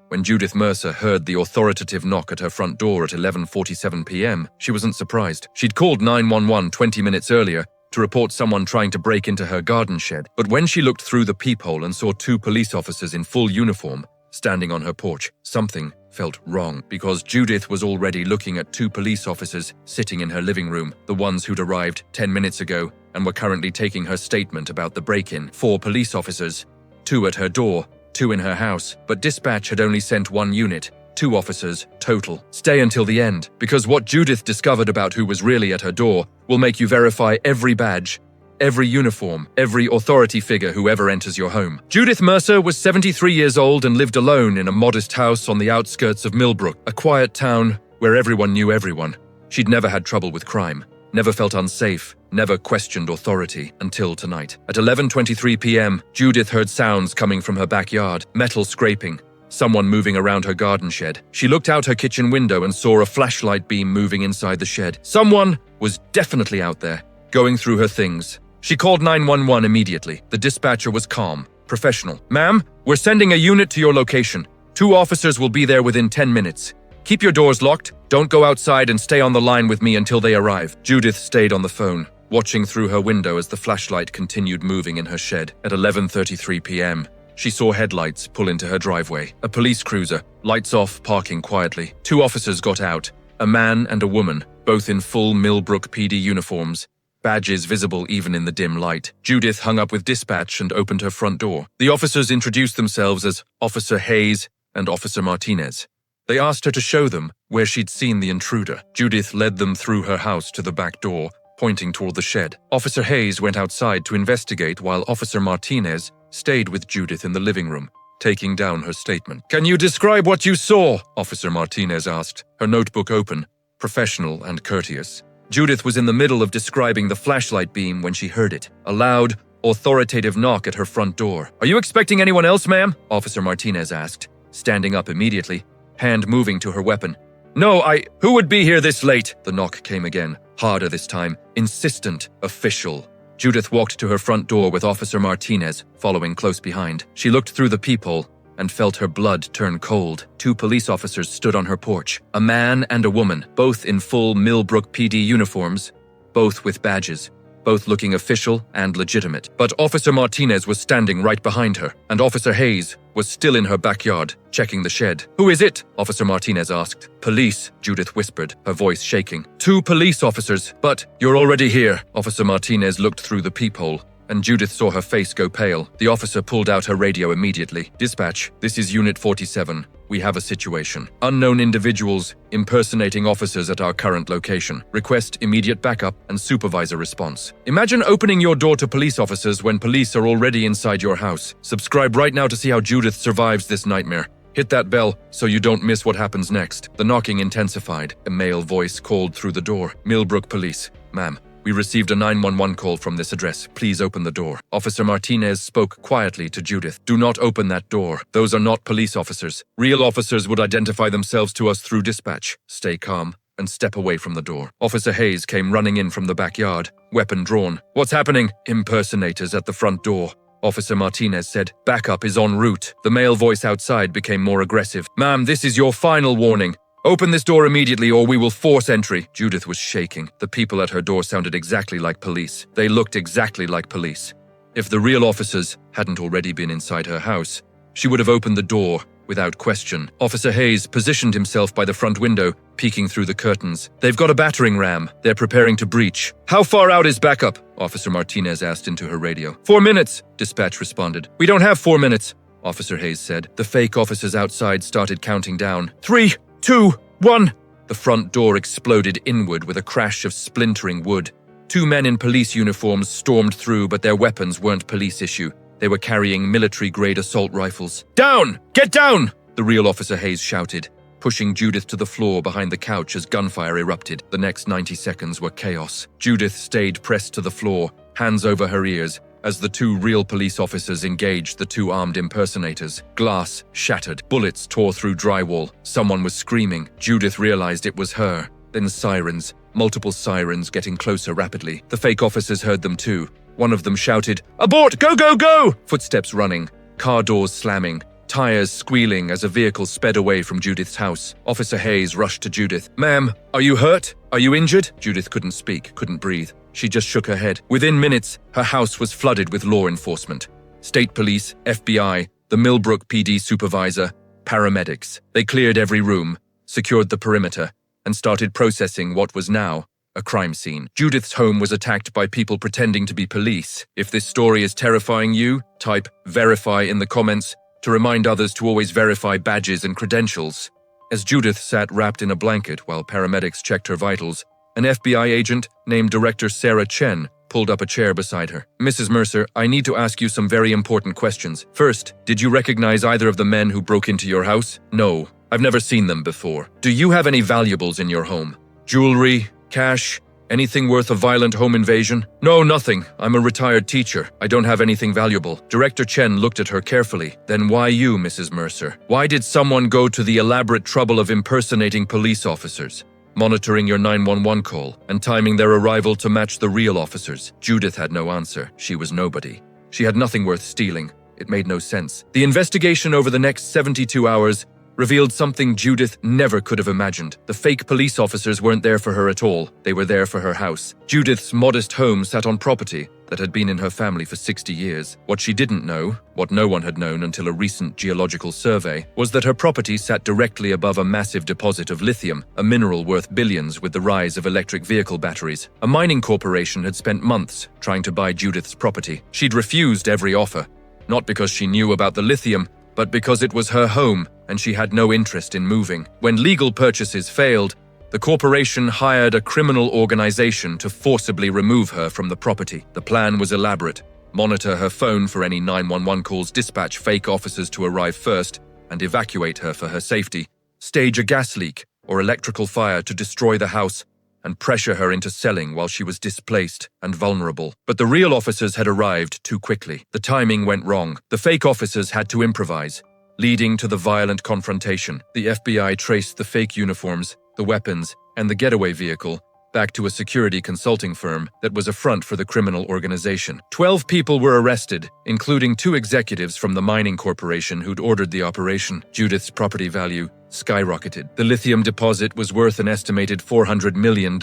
When Judith Mercer heard the authoritative knock at her front door at 11:47 p.m., she wasn't surprised. She'd called 911 20 minutes earlier to report someone trying to break into her garden shed. But when she looked through the peephole and saw 2 police officers in full uniform standing on her porch, something felt wrong, because Judith was already looking at 2 police officers sitting in her living room, the ones who'd arrived 10 minutes ago and were currently taking her statement about the break-in. 4 police officers, 2 at her door, 2 in her house, but dispatch had only sent 1 unit, 2 officers total. Stay until the end, because what Judith discovered about who was really at her door will make you verify every badge, every uniform, every authority figure who ever enters your home. Judith Mercer was 73 years old and lived alone in a modest house on the outskirts of Millbrook, a quiet town where everyone knew everyone. She'd never had trouble with crime, never felt unsafe, never questioned authority until tonight. At 11:23 p.m., Judith heard sounds coming from her backyard, metal scraping, someone moving around her garden shed. She looked out her kitchen window and saw a flashlight beam moving inside the shed. Someone was definitely out there, going through her things. She called 911 immediately. The dispatcher was calm, professional. "Ma'am, we're sending a unit to your location. 2 officers will be there within 10 minutes. Keep your doors locked, don't go outside, and stay on the line with me until they arrive." Judith stayed on the phone, watching through her window as the flashlight continued moving in her shed. At 11:33 p.m., she saw headlights pull into her driveway. A police cruiser, lights off, parking quietly. 2 officers got out, a man and a woman, both in full Millbrook PD uniforms, badges visible even in the dim light. Judith hung up with dispatch and opened her front door. The officers introduced themselves as Officer Hayes and Officer Martinez. They asked her to show them where she'd seen the intruder. Judith led them through her house to the back door, pointing toward the shed. Officer Hayes went outside to investigate while Officer Martinez stayed with Judith in the living room, taking down her statement. "Can you describe what you saw?" Officer Martinez asked, her notebook open, professional and courteous. Judith was in the middle of describing the flashlight beam when she heard it, a loud, authoritative knock at her front door. "Are you expecting anyone else, ma'am?" Officer Martinez asked, standing up immediately, hand moving to her weapon. "No, Who would be here this late?" The knock came again, harder this time, insistent, official. Judith walked to her front door with Officer Martinez following close behind. She looked through the peephole and felt her blood turn cold. 2 police officers stood on her porch, a man and a woman, both in full Millbrook PD uniforms, both with badges, both looking official and legitimate. But Officer Martinez was standing right behind her, and Officer Hayes was still in her backyard, checking the shed. "Who is it?" Officer Martinez asked. "Police," Judith whispered, her voice shaking. 2 police officers, but you're already here." Officer Martinez looked through the peephole, and Judith saw her face go pale. The officer pulled out her radio immediately. "Dispatch, this is Unit 47. We have a situation. Unknown individuals impersonating officers at our current location. Request immediate backup and supervisor response." Imagine opening your door to police officers when police are already inside your house. Subscribe right now to see how Judith survives this nightmare. Hit that bell so you don't miss what happens next. The knocking intensified. A male voice called through the door. "Millbrook Police. Ma'am, we received a 911 call from this address. Please open the door." Officer Martinez spoke quietly to Judith. "Do not open that door. Those are not police officers. Real officers would identify themselves to us through dispatch. Stay calm and step away from the door." Officer Hayes came running in from the backyard, weapon drawn. "What's happening?" "Impersonators at the front door." Officer Martinez said. "Backup is en route." The male voice outside became more aggressive. "Ma'am, this is your final warning. Open this door immediately or we will force entry." Judith was shaking. The people at her door sounded exactly like police. They looked exactly like police. If the real officers hadn't already been inside her house, she would have opened the door without question. Officer Hayes positioned himself by the front window, peeking through the curtains. "They've got a battering ram. They're preparing to breach." "How far out is backup?" Officer Martinez asked into her radio. 4 minutes, dispatch responded. "We don't have 4 minutes," Officer Hayes said. The fake officers outside started counting down. 3, 2, 1. The front door exploded inward with a crash of splintering wood. 2 men in police uniforms stormed through, but their weapons weren't police issue. They were carrying military-grade assault rifles. "Down! Get down!" the real Officer Hayes shouted, pushing Judith to the floor behind the couch as gunfire erupted. The next 90 seconds were chaos. Judith stayed pressed to the floor, hands over her ears, as the 2 real police officers engaged the 2 armed impersonators. Glass shattered. Bullets tore through drywall. Someone was screaming. Judith realized it was her. Then sirens. Multiple sirens getting closer rapidly. The fake officers heard them too. One of them shouted, "Abort! Go, go, go!" Footsteps running. Car doors slamming. tires squealing as a vehicle sped away from Judith's house. Officer Hayes rushed to Judith. "Ma'am, are you hurt? Are you injured?" Judith couldn't speak, couldn't breathe. She just shook her head. Within minutes, her house was flooded with law enforcement. State police, FBI, the Millbrook PD supervisor, paramedics. They cleared every room, secured the perimeter, and started processing what was now a crime scene. Judith's home was attacked by people pretending to be police. If this story is terrifying you, type "verify" in the comments to remind others to always verify badges and credentials. As Judith sat wrapped in a blanket while paramedics checked her vitals, an FBI agent named Director Sarah Chen pulled up a chair beside her. "Mrs. Mercer, I need to ask you some very important questions. First, did you recognize either of the men who broke into your house?" "No, I've never seen them before." "Do you have any valuables in your home? Jewelry, cash, anything worth a violent home invasion?" "No, nothing. I'm a retired teacher. I don't have anything valuable." Director Chen looked at her carefully. "Then why you, Mrs. Mercer? Why did someone go to the elaborate trouble of impersonating police officers, monitoring your 911 call, and timing their arrival to match the real officers?" Judith had no answer. She was nobody. She had nothing worth stealing. It made no sense. The investigation over the next 72 hours revealed something Judith never could have imagined. The fake police officers weren't there for her at all. They were there for her house. Judith's modest home sat on property that had been in her family for 60 years. What she didn't know, what no one had known until a recent geological survey, was that her property sat directly above a massive deposit of lithium, a mineral worth billions with the rise of electric vehicle batteries. A mining corporation had spent months trying to buy Judith's property. She'd refused every offer, not because she knew about the lithium, but because it was her home and she had no interest in moving. When legal purchases failed, the corporation hired a criminal organization to forcibly remove her from the property. The plan was elaborate: monitor her phone for any 911 calls, dispatch fake officers to arrive first and evacuate her for her safety, stage a gas leak or electrical fire to destroy the house, and pressure her into selling while she was displaced and vulnerable. But the real officers had arrived too quickly. The timing went wrong. The fake officers had to improvise, leading to the violent confrontation. The FBI traced the fake uniforms, the weapons, and the getaway vehicle back to a security consulting firm that was a front for the criminal organization. 12 people were arrested, including 2 executives from the mining corporation who'd ordered the operation. Judith's property value skyrocketed. The lithium deposit was worth an estimated $400 million.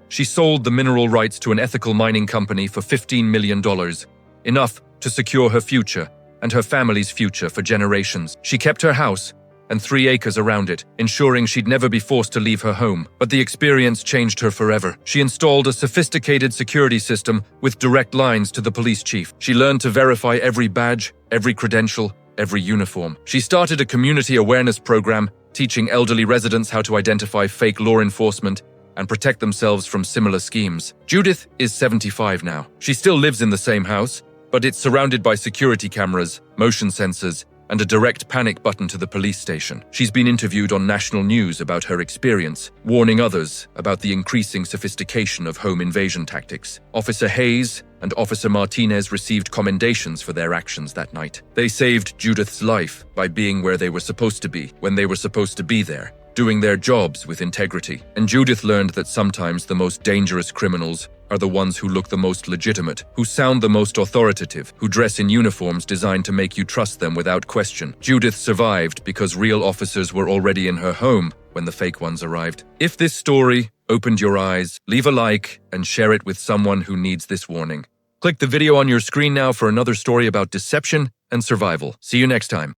She sold the mineral rights to an ethical mining company for $15 million, enough to secure her future and her family's future for generations. She kept her house and 3 acres around it, ensuring she'd never be forced to leave her home. But the experience changed her forever. She installed a sophisticated security system with direct lines to the police chief. She learned to verify every badge, every credential, every uniform. She started a community awareness program, teaching elderly residents how to identify fake law enforcement and protect themselves from similar schemes. Judith is 75 now. She still lives in the same house, but it's surrounded by security cameras, motion sensors, and a direct panic button to the police station. She's been interviewed on national news about her experience, warning others about the increasing sophistication of home invasion tactics. Officer Hayes and Officer Martinez received commendations for their actions that night. They saved Judith's life by being where they were supposed to be, when they were supposed to be there, doing their jobs with integrity. And Judith learned that sometimes the most dangerous criminals are the ones who look the most legitimate, who sound the most authoritative, who dress in uniforms designed to make you trust them without question. Judith survived because real officers were already in her home when the fake ones arrived. If this story opened your eyes, leave a like and share it with someone who needs this warning. Click the video on your screen now for another story about deception and survival. See you next time.